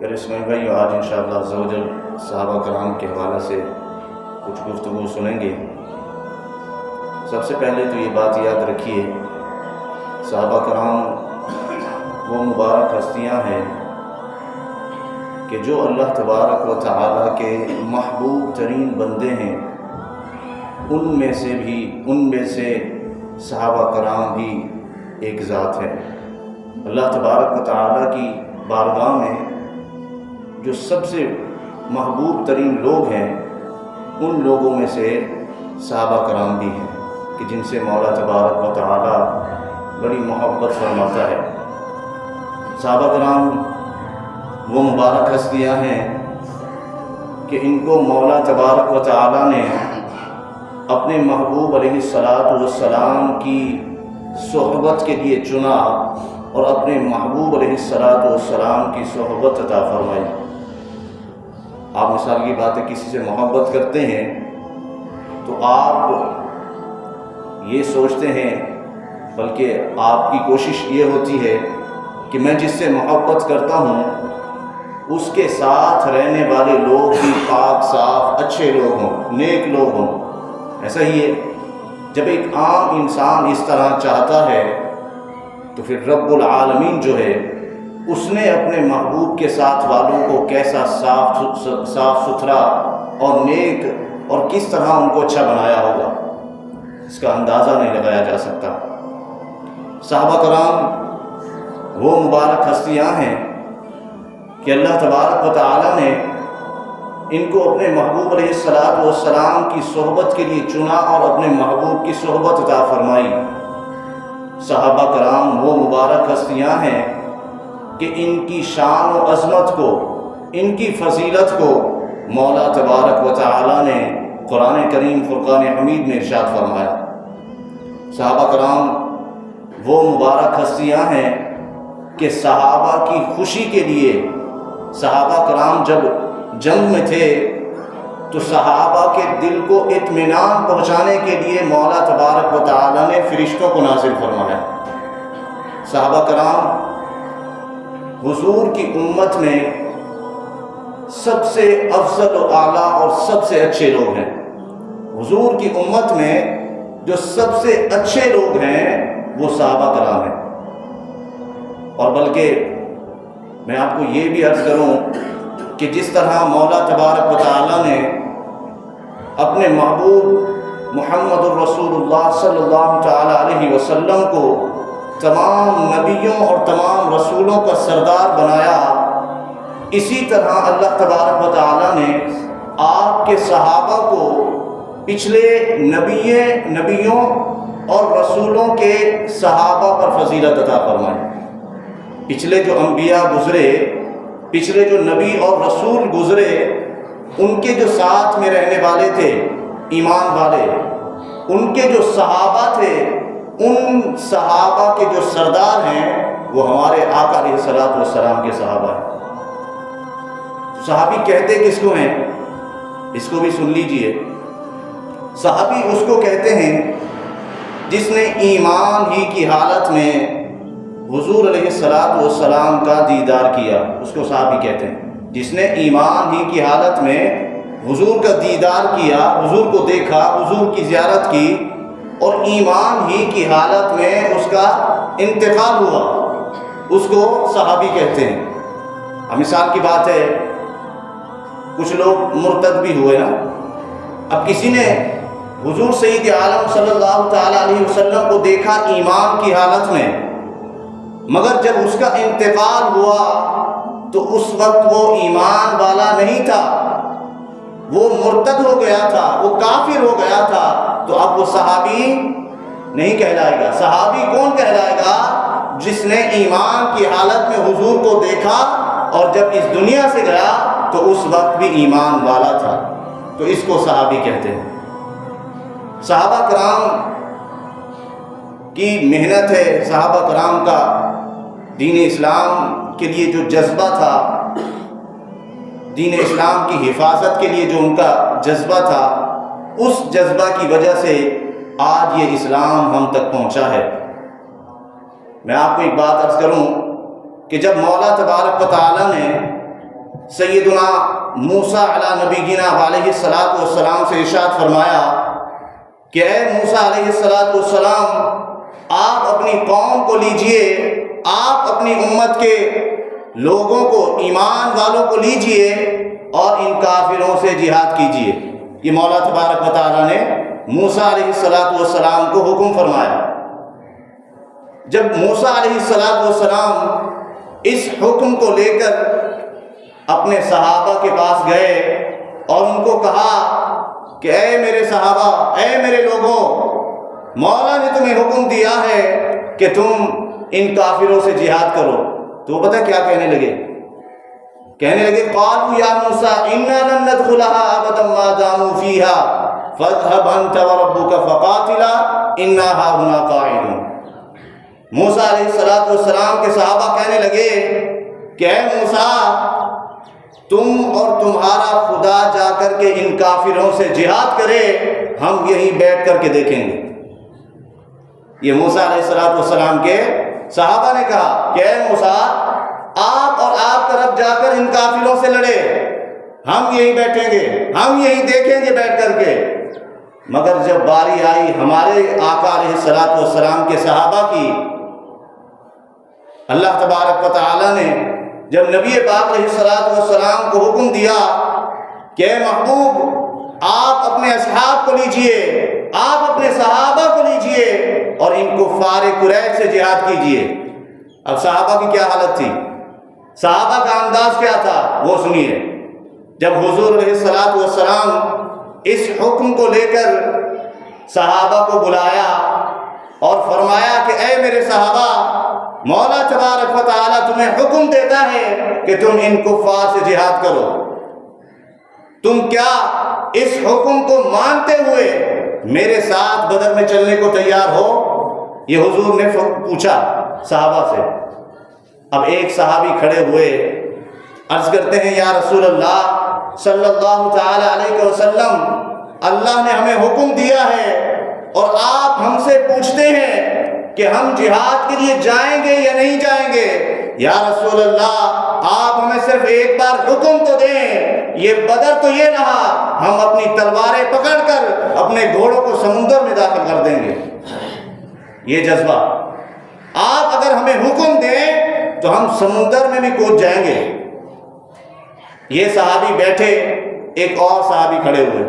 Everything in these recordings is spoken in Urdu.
پھر اسماعیل بھائی آج انشاءاللہ عز و جل صحابہ کرام کے حوالے سے کچھ گفتگو سنیں گے۔ سب سے پہلے تو یہ بات یاد رکھیے، صحابہ کرام وہ مبارک ہستیاں ہیں کہ جو اللہ تبارک و تعالیٰ کے محبوب ترین بندے ہیں، ان میں سے صحابہ کرام بھی ایک ذات ہے۔ اللہ تبارک و تعالیٰ کی بارگاہ میں جو سب سے محبوب ترین لوگ ہیں، ان لوگوں میں سے صحابہ کرام بھی ہیں کہ جن سے مولا تبارک و تعالیٰ بڑی محبت فرماتا ہے۔ صحابہ کرام وہ مبارک ہستیاں ہیں کہ ان کو مولا تبارک و تعالیٰ نے اپنے محبوب علیہ السلام کی صحبت کے لیے چنا اور اپنے محبوب علیہ السلام کی صحبت عطا فرمائی۔ آپ مثال کی بات ہے، کسی سے محبت کرتے ہیں تو آپ یہ سوچتے ہیں، بلکہ آپ کی کوشش یہ ہوتی ہے کہ میں جس سے محبت کرتا ہوں اس کے ساتھ رہنے والے لوگ بھی پاک صاف اچھے لوگ ہوں، نیک لوگ ہوں۔ ایسا ہی ہے، جب ایک عام انسان اس طرح چاہتا ہے تو پھر رب العالمین جو ہے اس نے اپنے محبوب کے ساتھ والوں کو کیسا صاف ستھرا اور نیک اور کس طرح ان کو اچھا بنایا ہوگا، اس کا اندازہ نہیں لگایا جا سکتا۔ صحابہ کرام وہ مبارک ہستیاں ہیں کہ اللہ تبارک و تعالیٰ نے ان کو اپنے محبوب علیہ السلام کی صحبت کے لیے چنا اور اپنے محبوب کی صحبت عطا فرمائی۔ صحابہ کرام وہ مبارک ہستیاں ہیں کہ ان کی شان و عظمت کو، ان کی فضیلت کو مولا تبارک و تعالیٰ نے قرآن کریم فرقان حمید میں ارشاد فرمایا۔ صحابہ کرام وہ مبارک ہستیاں ہیں کہ صحابہ کی خوشی کے لیے، صحابہ کرام جب جنگ میں تھے تو صحابہ کے دل کو اطمینان پہنچانے کے لیے مولا تبارک و تعالیٰ نے فرشتوں کو نازل فرمایا۔ صحابہ کرام حضور کی امت میں سب سے افضل و اعلیٰ اور سب سے اچھے لوگ ہیں۔ حضور کی امت میں جو سب سے اچھے لوگ ہیں وہ صحابہ کرام ہیں۔ اور بلکہ میں آپ کو یہ بھی عرض کروں کہ جس طرح مولا تبارک و تعالیٰ نے اپنے محبوب محمد الرسول اللہ صلی اللہ تعالیٰ علیہ وسلم کو تمام نبیوں اور تمام رسولوں کا سردار بنایا، اسی طرح اللہ تبارک و تعالیٰ نے آپ کے صحابہ کو پچھلے نبیوں اور رسولوں کے صحابہ پر فضیلت عطا فرمائی۔ پچھلے جو انبیاء گزرے، پچھلے جو نبی اور رسول گزرے، ان کے جو ساتھ میں رہنے والے تھے، ایمان والے، ان کے جو صحابہ تھے، ان صحابہ کے جو سردار ہیں وہ ہمارے آقا علیہ السلام کے صحابہ ہیں۔ صحابی کہتے کس کو ہیں؟ اس کو بھی سن لیجئے۔ صحابی اس کو کہتے ہیں جس نے ایمان ہی کی حالت میں حضور علیہ السلام کا دیدار کیا، اس کو صحابی کہتے ہیں۔ جس نے ایمان ہی کی حالت میں حضور کا دیدار کیا، حضور کو دیکھا، حضور کی زیارت کی اور ایمان ہی کی حالت میں اس کا انتقال ہوا، اس کو صحابی کہتے ہیں۔ اب مثال کی بات ہے، کچھ لوگ مرتد بھی ہوئے نا۔ اب کسی نے حضور سید عالم صلی اللہ تعالیٰ علیہ وسلم کو دیکھا ایمان کی حالت میں، مگر جب اس کا انتقال ہوا تو اس وقت وہ ایمان والا نہیں تھا، وہ مرتد ہو گیا تھا، وہ کافر ہو گیا تھا، تو اب وہ صحابی نہیں کہلائے گا۔ صحابی کون کہلائے گا؟ جس نے ایمان کی حالت میں حضور کو دیکھا اور جب اس دنیا سے گیا تو اس وقت بھی ایمان والا تھا، تو اس کو صحابی کہتے ہیں۔ صحابہ کرام کی محنت ہے، صحابہ کرام کا دین اسلام کے لیے جو جذبہ تھا، دین اسلام کی حفاظت کے لیے جو ان کا جذبہ تھا، اس جذبہ کی وجہ سے آج یہ اسلام ہم تک پہنچا ہے۔ میں آپ کو ایک بات عرض کروں کہ جب مولا تبارک و تعالیٰ نے سیدنا موسیٰ علیہ نبینا علیہ السلام سے ارشاد فرمایا کہ اے موسیٰ علیہ السلام، آپ اپنی قوم کو لیجئے، آپ اپنی امت کے لوگوں کو، ایمان والوں کو لیجئے اور ان کافروں سے جہاد کیجئے۔ یہ مولا تبارک و تعالیٰ نے موسیٰ علیہ السلام کو حکم فرمایا۔ جب موسیٰ علیہ السلام اس حکم کو لے کر اپنے صحابہ کے پاس گئے اور ان کو کہا کہ اے میرے صحابہ، اے میرے لوگوں، مولا نے تمہیں حکم دیا ہے کہ تم ان کافروں سے جہاد کرو، تو وہ پتہ کیا کہنے لگے؟ قالوا یا موسیٰ انا لن ندخلها ابدا ما داموا فيها فاذهب انت وربك فقاتلا انا هاهنا قاعدون۔ موسیٰ علیہ السلام کے صحابہ کہنے لگے کہ اے موسیٰ، تم اور تمہارا خدا جا کر کے ان کافروں سے جہاد کرے، ہم یہیں بیٹھ کر کے دیکھیں گے۔ یہ موسیٰ علیہ السلام کے صحابہ نے کہا کہ اے موسیٰ، آپ اور آپ طرف جا کر ان کافروں سے لڑے، ہم یہیں بیٹھیں گے، ہم یہیں دیکھیں گے بیٹھ کر کے۔ مگر جب باری آئی ہمارے آقا علیہ السلام کے صحابہ کی، اللہ تبارک و تعالیٰ نے جب نبی پاک علیہ السلام کو حکم دیا کہ اے محبوب، آپ اپنے اصحاب کو لیجئے، آپ اپنے صحابہ کو لیجئے اور ان کفار قریش سے جہاد کیجئے۔ اب صحابہ کی کیا حالت تھی، صحابہ کا انداز کیا تھا، وہ سنیے۔ جب حضور علیہ السلام اس حکم کو لے کر صحابہ کو بلایا اور فرمایا کہ اے میرے صحابہ، مولا تبارک و تعالیٰ تمہیں حکم دیتا ہے کہ تم ان کفار سے جہاد کرو، تم کیا اس حکم کو مانتے ہوئے میرے ساتھ بدر میں چلنے کو تیار ہو؟ یہ حضور نے پوچھا صحابہ سے۔ اب ایک صحابی کھڑے ہوئے، عرض کرتے ہیں یا رسول اللہ صلی اللہ تعالی علیہ وسلم، اللہ نے ہمیں حکم دیا ہے اور آپ ہم سے پوچھتے ہیں کہ ہم جہاد کے لیے جائیں گے یا نہیں جائیں گے۔ یا رسول اللہ، آپ ہمیں صرف ایک بار حکم تو دیں، یہ بدر تو یہ رہا، ہم اپنی تلواریں پکڑ کر اپنے گھوڑوں کو سمندر میں داخل کر دیں گے۔ یہ جذبہ، آپ اگر ہمیں حکم دیں تو ہم سمندر میں بھی کود جائیں گے۔ یہ صحابی بیٹھے، ایک اور صحابی کھڑے ہوئے،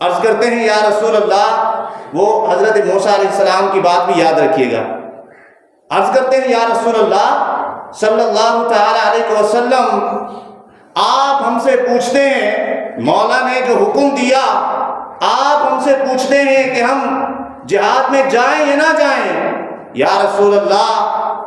عرض کرتے ہیں یا رسول اللہ، وہ حضرت موسیٰ علیہ السلام کی بات بھی یاد رکھیے گا، عرض کرتے ہیں یا رسول اللہ صلی اللہ تعالی علیہ وسلم، آپ ہم سے پوچھتے ہیں، مولا نے جو حکم دیا، آپ ہم سے پوچھتے ہیں کہ ہم جہاد میں جائیں یا نہ جائیں۔ یا رسول اللہ،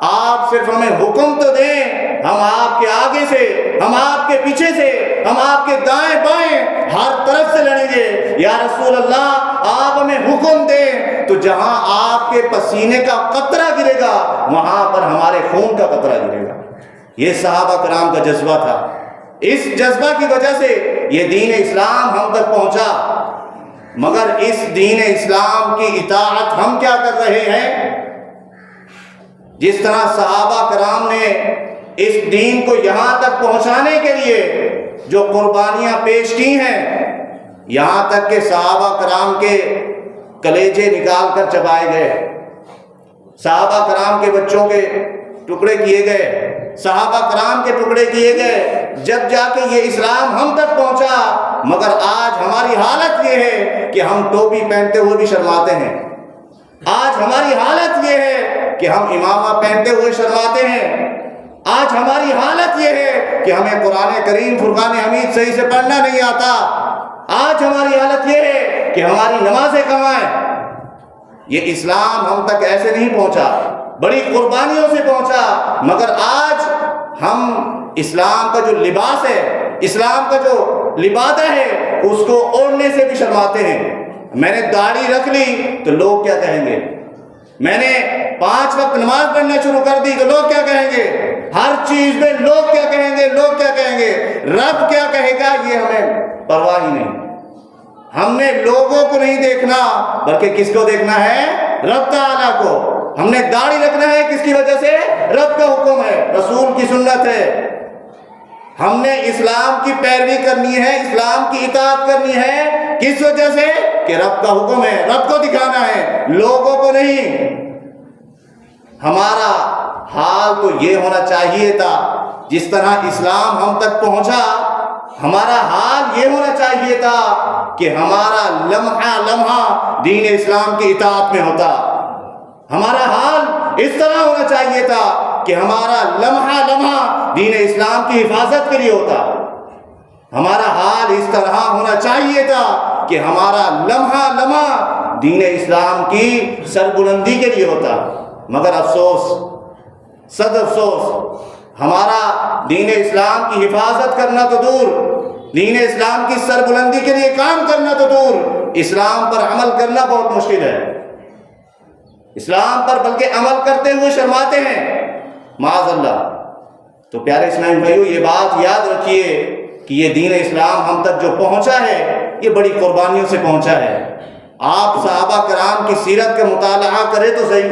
آپ صرف ہمیں حکم تو دیں، ہم آپ کے آگے سے، ہم آپ کے پیچھے سے، ہم آپ کے دائیں بائیں ہر طرف سے لڑیں گے۔ یا رسول اللہ، آپ ہمیں حکم دیں تو جہاں آپ کے پسینے کا قطرہ گرے گا وہاں پر ہمارے خون کا قطرہ گرے گا۔ یہ صحابہ کرام کا جذبہ تھا۔ اس جذبہ کی وجہ سے یہ دین اسلام ہم تک پہنچا۔ مگر اس دین اسلام کی اطاعت ہم کیا کر رہے ہیں؟ جس طرح صحابہ کرام نے اس دین کو یہاں تک پہنچانے کے لیے جو قربانیاں پیش کی ہیں، یہاں تک کہ صحابہ کرام کے کلیجے نکال کر چبائے گئے، صحابہ کرام کے بچوں کے ٹکڑے کیے گئے، صحابہ کرام کے ٹکڑے کیے گئے، جب جا کے یہ اسلام ہم تک پہنچا۔ مگر آج ہماری حالت یہ ہے کہ ہم ٹوپی پہنتے ہوئے بھی شرماتے ہیں، آج ہماری حالت یہ ہے کہ ہم امامہ پہنتے ہوئے شرماتے ہیں، آج ہماری حالت یہ ہے کہ ہمیں قرآن کریم فرقان حمید صحیح سے پڑھنا نہیں آتا، آج ہماری حالت یہ ہے کہ ہماری نمازیں کہاں ہیں۔ یہ اسلام ہم تک ایسے نہیں پہنچا، بڑی قربانیوں سے پہنچا، مگر آج ہم اسلام کا جو لباس ہے، اسلام کا جو لبادہ ہے، اس کو اوڑھنے سے بھی شرماتے ہیں۔ میں نے داڑھی رکھ لی تو لوگ کیا کہیں گے، میں نے 5 وقت نماز پڑھنا شروع کر دی تو لوگ کیا کہیں گے، ہر چیز میں لوگ کیا کہیں گے، لوگ کیا کہیں گے، رب کیا کہے گا، یہ ہمیں پرواہ ہی نہیں۔ ہم نے لوگوں کو نہیں دیکھنا بلکہ کس کو دیکھنا ہے، رب تعالیٰ کو۔ ہم نے داڑھی رکھنا ہے کس کی وجہ سے، رب کا حکم ہے، رسول کی سنت ہے۔ ہم نے اسلام کی پیروی کرنی ہے، اسلام کی اطاعت کرنی ہے، کس وجہ سے؟ کہ رب کا حکم ہے، رب کو دکھانا ہے، لوگوں کو نہیں۔ ہمارا حال تو یہ ہونا چاہیے تھا، جس طرح اسلام ہم تک پہنچا، ہمارا حال یہ ہونا چاہیے تھا کہ ہمارا لمحہ لمحہ دین اسلام کی اطاعت میں ہوتا۔ ہمارا حال اس طرح ہونا چاہیے تھا کہ ہمارا لمحہ لمحہ دین اسلام کی حفاظت کے لیے ہوتا۔ ہمارا حال اس طرح ہونا چاہیے تھا کہ ہمارا لمحہ لمحہ دین اسلام کی سربلندی کے لیے ہوتا۔ مگر افسوس، صد افسوس، ہمارا دین اسلام کی حفاظت کرنا تو دور، دین اسلام کی سربلندی کے لیے کام کرنا تو دور، اسلام پر عمل کرنا بہت مشکل ہے۔ اسلام پر بلکہ عمل کرتے ہوئے شرماتے ہیں، معاذ اللہ۔ تو پیارے اسلامی بھائیو، یہ بات یاد رکھیے کہ یہ دین اسلام ہم تک جو پہنچا ہے، یہ بڑی قربانیوں سے پہنچا ہے۔ آپ صحابہ کرام کی سیرت کا مطالعہ کریں تو صحیح،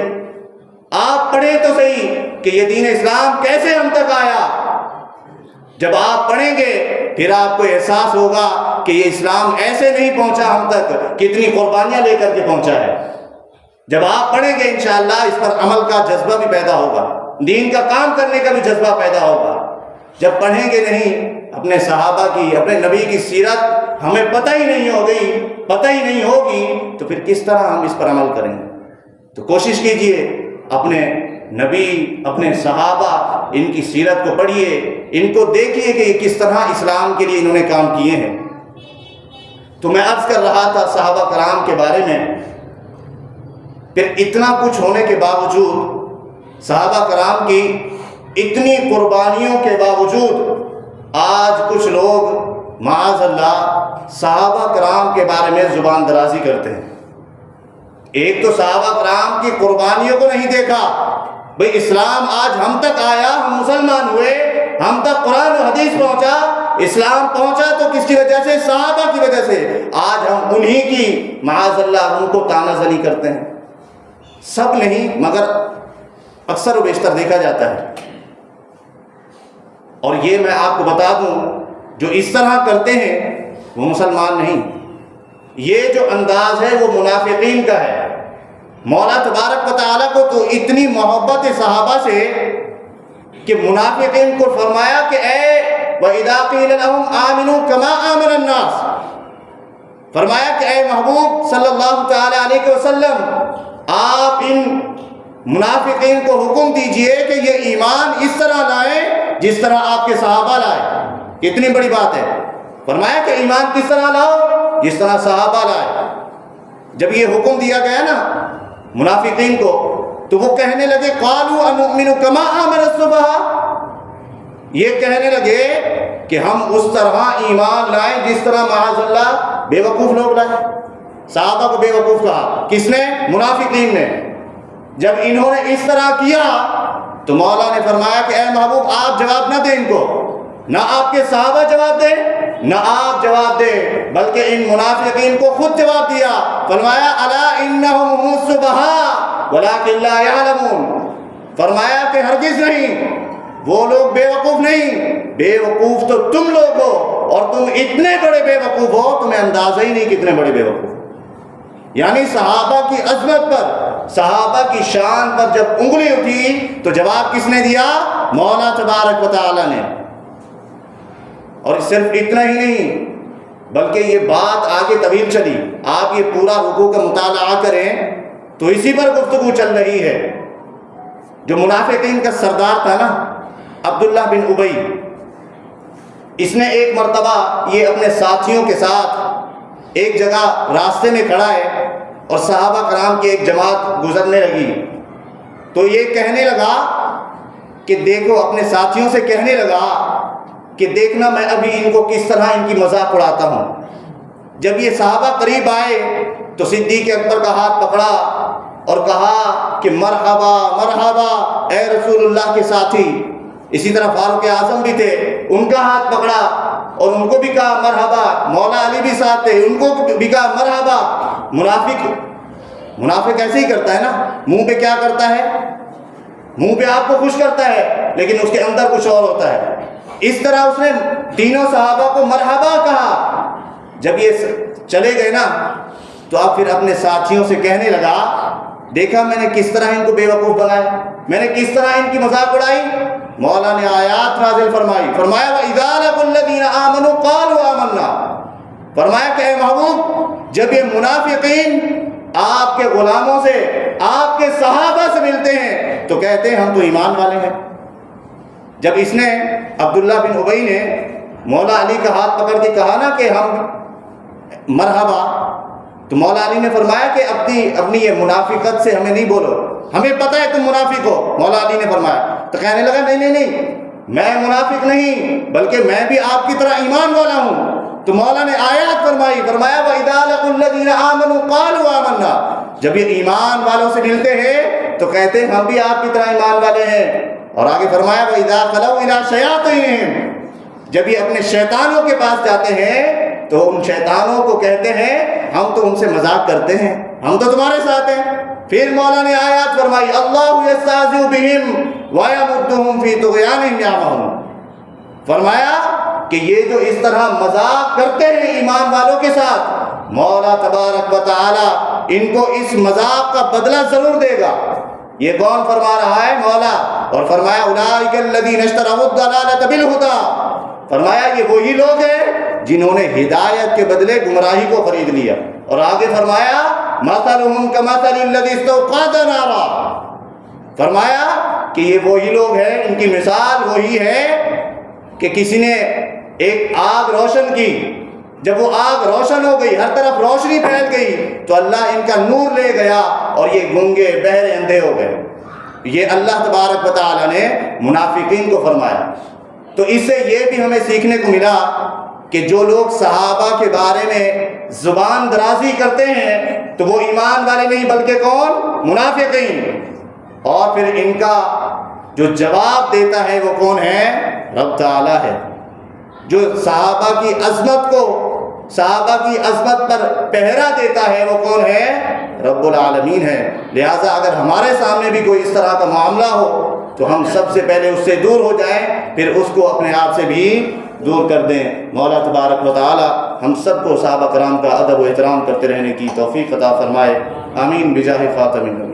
آپ پڑھیں تو صحیح کہ یہ دین اسلام کیسے ہم تک آیا۔ جب آپ پڑھیں گے پھر آپ کو احساس ہوگا کہ یہ اسلام ایسے نہیں پہنچا ہم تک، کتنی قربانیاں لے کر کے پہنچا ہے۔ جب آپ پڑھیں گے انشاءاللہ اس پر عمل کا جذبہ بھی پیدا ہوگا، دین کا کام کرنے کا بھی جذبہ پیدا ہوگا۔ جب پڑھیں گے نہیں اپنے صحابہ کی، اپنے نبی کی سیرت ہمیں پتہ ہی نہیں ہوگی تو پھر کس طرح ہم اس پر عمل کریں گے؟ تو کوشش کیجئے اپنے نبی، اپنے صحابہ، ان کی سیرت کو پڑھیے، ان کو دیکھیے کہ یہ کس طرح اسلام کے لیے انہوں نے کام کیے ہیں۔ تو میں عرض کر رہا تھا صحابہ کرام کے بارے میں، پھر اتنا کچھ ہونے کے باوجود، صحابہ کرام کی اتنی قربانیوں کے باوجود، آج کچھ لوگ معاذ اللہ صحابہ کرام کے بارے میں زبان درازی کرتے ہیں۔ ایک تو صحابہ کرام کی قربانیوں کو نہیں دیکھا، بھئی اسلام آج ہم تک آیا، ہم مسلمان ہوئے، ہم تک قرآن و حدیث پہنچا، اسلام پہنچا تو کس کی وجہ سے؟ صحابہ کی وجہ سے۔ آج ہم انہی کی معاذ اللہ ان کو طعنہ زنی کرتے ہیں۔ سب نہیں مگر اکثر و بیشتر دیکھا جاتا ہے۔ اور یہ میں آپ کو بتا دوں، جو اس طرح کرتے ہیں وہ مسلمان نہیں، یہ جو انداز ہے وہ منافقین کا ہے۔ مولا تبارک و تعالیٰ کو تو اتنی محبت صحابہ سے کہ منافقین کو فرمایا کہ اے وَإِذَا قِيلَ لَهُمْ آمِنُوا كَمَا آمَنَ النَّاسِ، فرمایا کہ اے محبوب صلی اللہ تعالی علیہ وسلم، آپ ان منافقین کو حکم دیجئے کہ یہ ایمان اس طرح لائیں جس طرح آپ کے صحابہ لائے۔ اتنی بڑی بات ہے، فرمایا کہ ایمان کس طرح لاؤ؟ جس طرح صحابہ لائے۔ جب یہ حکم دیا گیا نا منافقین کو، تو وہ کہنے لگے قالوا انؤمن کما آمن السفہاء، یہ کہنے لگے کہ ہم اس طرح ایمان لائیں جس طرح معاذ اللہ بے وقوف لوگ لائے۔ صحابہ کو بے وقوف کہا، کس نے؟ منافقین نے۔ جب انہوں نے اس طرح کیا تو مولا نے فرمایا کہ اے محبوب آپ جواب نہ دیں ان کو، نہ آپ کے صحابہ جواب دیں، نہ آپ جواب دیں، بلکہ ان منافقین کو خود جواب دیا۔ فرمایا الا انہم هم السفہاء ولکن لا یعلمون، فرمایا کہ ہرگز نہیں، وہ لوگ بے وقوف نہیں، بے وقوف تو تم لوگ ہو، اور تم اتنے بڑے بے وقوف ہو تمہیں اندازہ ہی نہیں کتنے بڑے بے وقوف۔ یعنی صحابہ کی عظمت پر، صحابہ کی شان پر جب انگلی اٹھی تو جواب کس نے دیا؟ مولا تبارک و تعالی نے۔ اور صرف اتنا ہی نہیں بلکہ یہ بات آگے طویل چلی، آپ یہ پورا رکوع کا مطالعہ کریں تو اسی پر گفتگو چل رہی ہے۔ جو منافقین کا سردار تھا نا عبداللہ بن ابی، اس نے ایک مرتبہ یہ اپنے ساتھیوں کے ساتھ ایک جگہ راستے میں کھڑا ہے اور صحابہ کرام کی ایک جماعت گزرنے لگی، تو یہ کہنے لگا کہ دیکھو، اپنے ساتھیوں سے کہنے لگا کہ دیکھنا میں ابھی ان کو کس طرح ان کی مذاق اڑاتا ہوں۔ جب یہ صحابہ قریب آئے تو صدیق اکبر کا ہاتھ پکڑا اور کہا کہ مرحبا مرحبا اے رسول اللہ کے ساتھی۔ اسی طرح فاروق اعظم بھی تھے، ان کا ہاتھ پکڑا اور ان کو بھی کہا مرحبا۔ مولا علی بھی ساتھ تھے، ان کو بھی کہا مرحبا۔ منافق ایسے ہی کرتا ہے نا، منہ پہ کیا کرتا ہے؟ منہ پہ آپ کو خوش کرتا ہے لیکن اس کے اندر کچھ اور ہوتا ہے۔ اس طرح اس نے تینوں صحابہ کو مرحبا کہا۔ جب یہ چلے گئے نا تو اب پھر اپنے ساتھیوں سے کہنے لگا، دیکھا میں نے کس طرح ان کو بے وقوف بنایا، میں نے کس طرح ان کی مذاق اڑائی۔ مولا نے آیات نازل فرمائی، فرمایا وَإِذَا لَقُوا الَّذِينَ آمَنُوا قَالُوا آمَنَّا، فرمایا کہ اے محبوب جب یہ منافقین آپ کے غلاموں سے، آپ کے صحابہ سے ملتے ہیں تو کہتے ہیں ہم تو ایمان والے ہیں۔ جب اس نے عبداللہ بن ابی نے مولا علی کا ہاتھ پکڑ کے کہا نا کہ ہم مرحبا، تو مولا علی نے فرمایا کہ اپنی یہ منافقت سے ہمیں نہیں بولو، ہمیں پتہ ہے تم منافق ہو۔ مولا علی نے فرمایا تو کہنے لگا نہیں میں منافق نہیں بلکہ میں بھی آپ کی طرح ایمان والا ہوں۔ تو مولا نے آیات فرمایا وَإِذَا لَقُوا الَّذِينَ آمَنُوا قَالُوا آمَنَّا، جب یہ ایمان والوں سے ملتے ہیں تو کہتے ہیں ہم بھی آپ کی طرح ایمان والے ہیں۔ اور آگے فرمایا وَإِذَا خَلَوْا إِلَىٰ شَيَاطِينِهِمْ، جب یہ اپنے شیطانوں کے پاس جاتے ہیں تو ان شیطانوں کو کہتے ہیں ہم تو ان سے مذاق کرتے ہیں، ہم تو تمہارے ساتھ ہیں۔ پھر مولا نے آیات فرمائی اللہ یستہزئ بہم ویمدہم فی طغیانہم یعمہون، فرمایا کہ یہ جو اس طرح مذاق کرتے ہیں ایمان والوں کے ساتھ، مولا تبارک و تعالی ان کو اس مذاق کا بدلہ ضرور دے گا۔ یہ کون فرما رہا ہے؟ مولا۔ اور فرمایا اولئک الذین اشتروا الضلالۃ بالہدی، فرمایا یہ وہی لوگ ہیں جنہوں نے ہدایت کے بدلے گمراہی کو خرید لیا۔ اور آگے فرمایا مثلہم کمثل الذی استوقد نارا، فرمایا کہ یہ وہی لوگ ہیں، ان کی مثال وہی ہے کہ کسی نے ایک آگ روشن کی، جب وہ آگ روشن ہو گئی، ہر طرف روشنی پھیل گئی تو اللہ ان کا نور لے گیا اور یہ گنگے بہرے اندھے ہو گئے۔ یہ اللہ تبارک و تعالی نے منافقین کو فرمایا۔ تو اس سے یہ بھی ہمیں سیکھنے کو ملا کہ جو لوگ صحابہ کے بارے میں زبان درازی کرتے ہیں تو وہ ایمان والے نہیں بلکہ کون؟ منافقین۔ اور پھر ان کا جو جواب دیتا ہے وہ کون ہے؟ رب تعالی ہے۔ جو صحابہ کی عظمت کو، صحابہ کی عظمت پر پہرا دیتا ہے وہ کون ہے؟ رب العالمین ہے۔ لہٰذا اگر ہمارے سامنے بھی کوئی اس طرح کا معاملہ ہو تو ہم سب سے پہلے اس سے دور ہو جائیں، پھر اس کو اپنے آپ سے بھی دور کر دیں۔ مولا تبارک و تعالی ہم سب کو صحابہ کرام کا ادب و احترام کرتے رہنے کی توفیق عطا فرمائے، آمین بجاہ خاتم النبیین۔